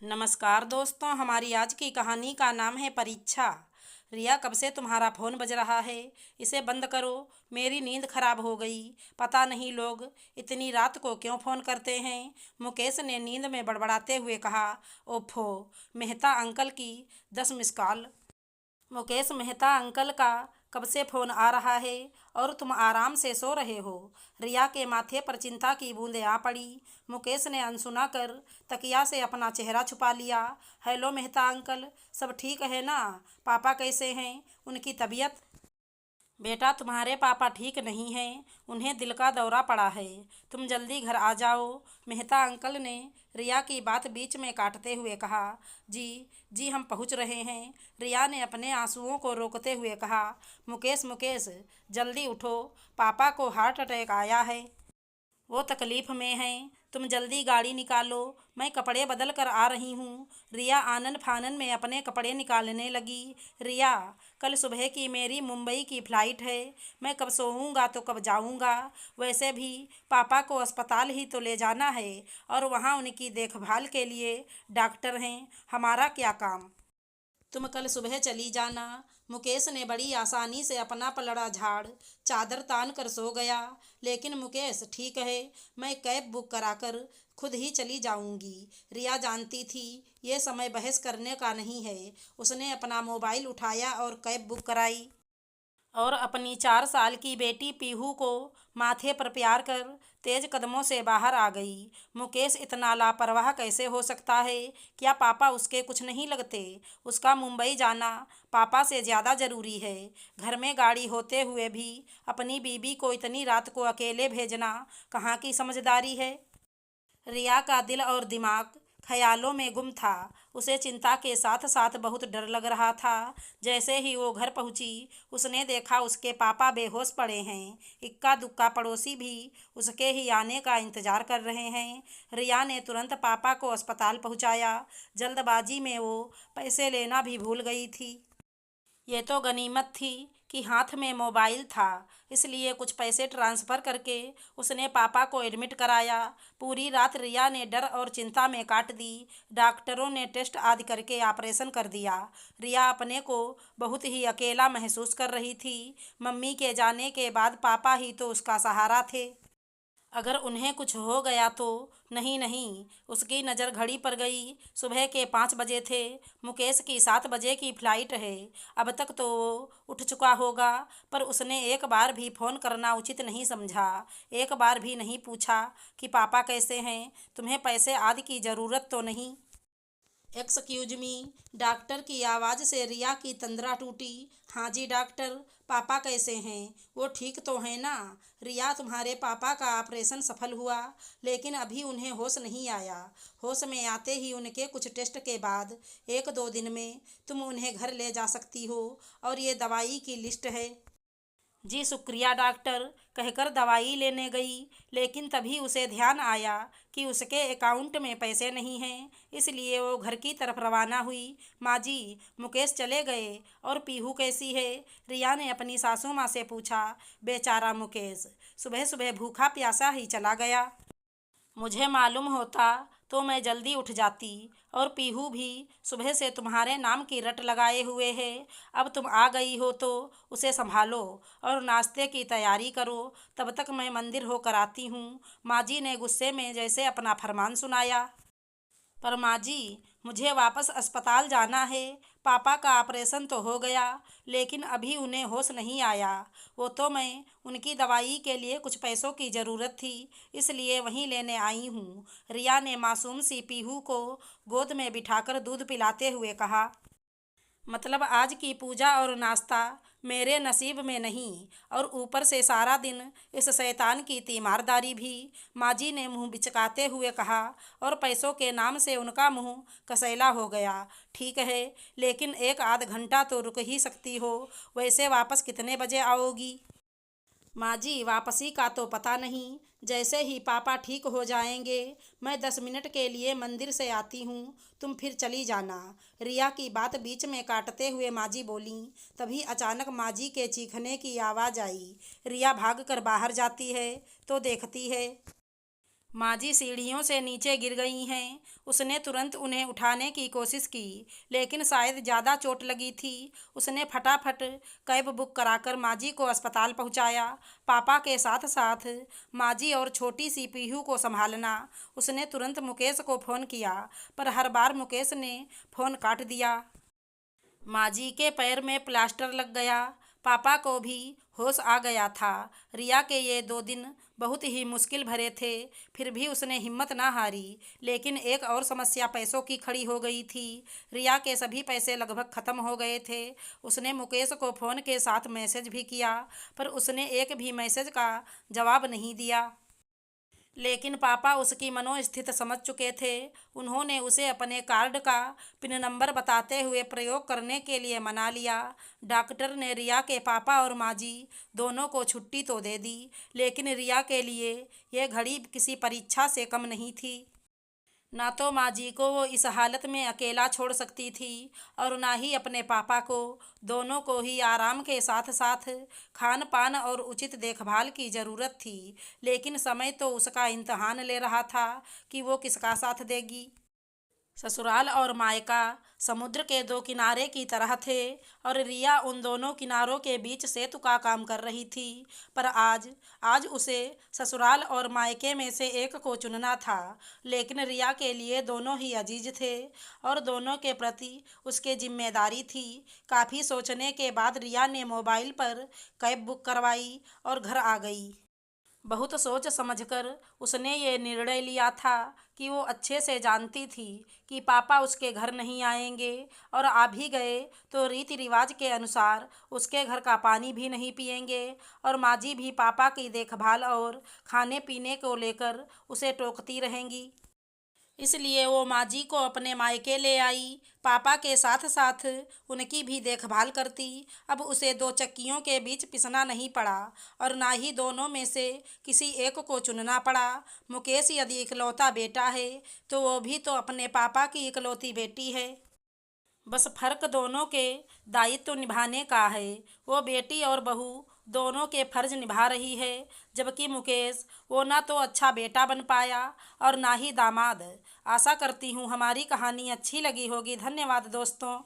नमस्कार दोस्तों, हमारी आज की कहानी का नाम है परीक्षा। रिया, कब से तुम्हारा फ़ोन बज रहा है? इसे बंद करो। मेरी नींद खराब हो गई। पता नहीं लोग इतनी रात को क्यों फ़ोन करते हैं। मुकेश ने नींद में बड़बड़ाते हुए कहा। ओफो, मेहता अंकल की 10 miss call. Mukesh Mehta uncle का कब से फ़ोन आ रहा है और तुम आराम से सो रहे हो? रिया के माथे पर चिंता की बूंदें आ पड़ी। मुकेश ने अनसुना कर तकिया से अपना चेहरा छुपा लिया। हेलो मेहता अंकल, सब ठीक है ना? पापा कैसे हैं? उनकी तबीयत? बेटा, तुम्हारे पापा ठीक नहीं हैं। उन्हें दिल का दौरा पड़ा है। तुम जल्दी घर आ जाओ। मेहता अंकल ने रिया की बात बीच में काटते हुए कहा। जी जी, हम पहुंच रहे हैं। रिया ने अपने आंसुओं को रोकते हुए कहा। मुकेश मुकेश, जल्दी उठो। पापा को हार्ट अटैक आया है। वो तकलीफ में हैं। तुम जल्दी गाड़ी निकालो। मैं कपड़े बदल कर आ रही हूँ। रिया आनन फानन में अपने कपड़े निकालने लगी। रिया, कल सुबह की मेरी मुंबई की फ़्लाइट है। मैं कब सोऊंगा तो कब जाऊंगा? वैसे भी पापा को अस्पताल ही तो ले जाना है और वहाँ उनकी देखभाल के लिए डॉक्टर हैं। हमारा क्या काम? तुम कल सुबह चली जाना। मुकेश ने बड़ी आसानी से अपना पलड़ा झाड़ चादर तान कर सो गया। लेकिन मुकेश, ठीक है, मैं कैब बुक कराकर खुद ही चली जाऊंगी। रिया जानती थी ये समय बहस करने का नहीं है। उसने अपना मोबाइल उठाया और कैब बुक कराई और अपनी 4 साल की बेटी पीहू को माथे पर प्यार कर तेज कदमों से बाहर आ गई। मुकेश इतना लापरवाह कैसे हो सकता है? क्या पापा उसके कुछ नहीं लगते? उसका मुंबई जाना पापा से ज़्यादा ज़रूरी है। घर में गाड़ी होते हुए भी अपनी बीबी को इतनी रात को अकेले भेजना कहाँ की समझदारी है? रिया का दिल और दिमाग ख्यालों में गुम था। उसे चिंता के साथ साथ बहुत डर लग रहा था। जैसे ही वो घर पहुंची, उसने देखा उसके पापा बेहोश पड़े हैं। इक्का दुक्का पड़ोसी भी उसके ही आने का इंतजार कर रहे हैं। रिया ने तुरंत पापा को अस्पताल पहुंचाया। जल्दबाजी में वो पैसे लेना भी भूल गई थी। ये तो गनीमत थी कि हाथ में मोबाइल था, इसलिए कुछ पैसे ट्रांसफ़र करके उसने पापा को एडमिट कराया। पूरी रात रिया ने डर और चिंता में काट दी। डॉक्टरों ने टेस्ट आदि करके ऑपरेशन कर दिया। रिया अपने को बहुत ही अकेला महसूस कर रही थी। मम्मी के जाने के बाद पापा ही तो उसका सहारा थे। अगर उन्हें कुछ हो गया तो? नहीं नहीं, उसकी नज़र घड़ी पर गई। सुबह के 5 बजे थे। मुकेश की 7 बजे की फ़्लाइट है। अब तक तो वो उठ चुका होगा, पर उसने एक बार भी फ़ोन करना उचित नहीं समझा। एक बार भी नहीं पूछा कि पापा कैसे हैं, तुम्हें पैसे आदि की ज़रूरत तो नहीं? एक्सक्यूज मी, डॉक्टर की आवाज़ से रिया की तंद्रा टूटी। हाँ जी डॉक्टर, पापा कैसे हैं? वो ठीक तो हैं ना? रिया, तुम्हारे पापा का ऑपरेशन सफल हुआ, लेकिन अभी उन्हें होश नहीं आया। होश में आते ही उनके कुछ टेस्ट के बाद 1-2 दिन में तुम उन्हें घर ले जा सकती हो। और ये दवाई की लिस्ट है। जी शुक्रिया डॉक्टर, कहकर दवाई लेने गई। लेकिन तभी उसे ध्यान आया कि उसके अकाउंट में पैसे नहीं हैं। इसलिए वो घर की तरफ रवाना हुई। माँ जी, मुकेश चले गए और पीहू कैसी है? रिया ने अपनी सासू माँ से पूछा। बेचारा मुकेश सुबह सुबह भूखा प्यासा ही चला गया। मुझे मालूम होता तो मैं जल्दी उठ जाती। और पीहू भी सुबह से तुम्हारे नाम की रट लगाए हुए है। अब तुम आ गई हो तो उसे संभालो और नाश्ते की तैयारी करो। तब तक मैं मंदिर होकर आती हूँ। माँ जी ने गुस्से में जैसे अपना फरमान सुनाया। पर माँ जी, मुझे वापस अस्पताल जाना है। पापा का ऑपरेशन तो हो गया, लेकिन अभी उन्हें होश नहीं आया। वो तो मैं उनकी दवाई के लिए कुछ पैसों की ज़रूरत थी, इसलिए वहीं लेने आई हूँ। रिया ने मासूम सी पीहू को गोद में बिठाकर दूध पिलाते हुए कहा। मतलब आज की पूजा और नाश्ता मेरे नसीब में नहीं, और ऊपर से सारा दिन इस शैतान की तीमारदारी भी। माँ जी ने मुंह बिचकाते हुए कहा। और पैसों के नाम से उनका मुंह कसैला हो गया। ठीक है, लेकिन 1-आध घंटा तो रुक ही सकती हो। वैसे वापस कितने बजे आओगी? माँ जी, वापसी का तो पता नहीं। जैसे ही पापा ठीक हो जाएंगे, मैं 10 मिनट के लिए मंदिर से आती हूँ, तुम फिर चली जाना। रिया की बात बीच में काटते हुए माँ जी बोलीं। तभी अचानक माँ जी के चीखने की आवाज़ आई। रिया भाग कर बाहर जाती है तो देखती है माँ जी सीढ़ियों से नीचे गिर गई हैं। उसने तुरंत उन्हें उठाने की कोशिश की, लेकिन शायद ज़्यादा चोट लगी थी। उसने फटाफट कैब बुक कराकर माँ जी को अस्पताल पहुंचाया। पापा के साथ साथ माँ जी और छोटी सी पीहू को संभालना। उसने तुरंत मुकेश को फ़ोन किया, पर हर बार मुकेश ने फ़ोन काट दिया। माँ जी के पैर में प्लास्टर लग गया। पापा को भी होश आ गया था। रिया के ये 2 दिन बहुत ही मुश्किल भरे थे, फिर भी उसने हिम्मत ना हारी। लेकिन एक और समस्या पैसों की खड़ी हो गई थी। रिया के सभी पैसे लगभग ख़त्म हो गए थे। उसने मुकेश को फ़ोन के साथ मैसेज भी किया, पर उसने एक भी मैसेज का जवाब नहीं दिया। लेकिन पापा उसकी मनोस्थिति समझ चुके थे। उन्होंने उसे अपने कार्ड का पिन नंबर बताते हुए प्रयोग करने के लिए मना लिया। डॉक्टर ने रिया के पापा और माँ जी दोनों को छुट्टी तो दे दी, लेकिन रिया के लिए यह घड़ी किसी परीक्षा से कम नहीं थी। ना तो माँ जी को वो इस हालत में अकेला छोड़ सकती थी, और ना ही अपने पापा को। दोनों को ही आराम के साथ साथ खान पान और उचित देखभाल की ज़रूरत थी। लेकिन समय तो उसका इम्तहान ले रहा था कि वो किसका साथ देगी। ससुराल और मायका समुद्र के 2 किनारे की तरह थे, और रिया उन दोनों किनारों के बीच सेतु का काम कर रही थी। पर आज आज उसे ससुराल और मायके में से एक को चुनना था। लेकिन रिया के लिए दोनों ही अजीज थे, और दोनों के प्रति उसके जिम्मेदारी थी। काफ़ी सोचने के बाद रिया ने मोबाइल पर कैब बुक करवाई और घर आ गई। बहुत सोच समझकर उसने ये निर्णय लिया था कि वो अच्छे से जानती थी कि पापा उसके घर नहीं आएंगे, और आ भी गए तो रीति रिवाज के अनुसार उसके घर का पानी भी नहीं पिएंगे। और माँ जी भी पापा की देखभाल और खाने पीने को लेकर उसे टोकती रहेंगी। इसलिए वो माँ जी को अपने मायके ले आई। पापा के साथ साथ उनकी भी देखभाल करती। अब उसे 2 चक्कियों के बीच पिसना नहीं पड़ा, और ना ही दोनों में से किसी एक को चुनना पड़ा। मुकेश यदि इकलौता बेटा है, तो वो भी तो अपने पापा की इकलौती बेटी है। बस फर्क दोनों के दायित्व निभाने का है। वो बेटी और बहू दोनों के फर्ज निभा रही है, जबकि मुकेश वो ना तो अच्छा बेटा बन पाया और ना ही दामाद। आशा करती हूँ हमारी कहानी अच्छी लगी होगी। धन्यवाद दोस्तों।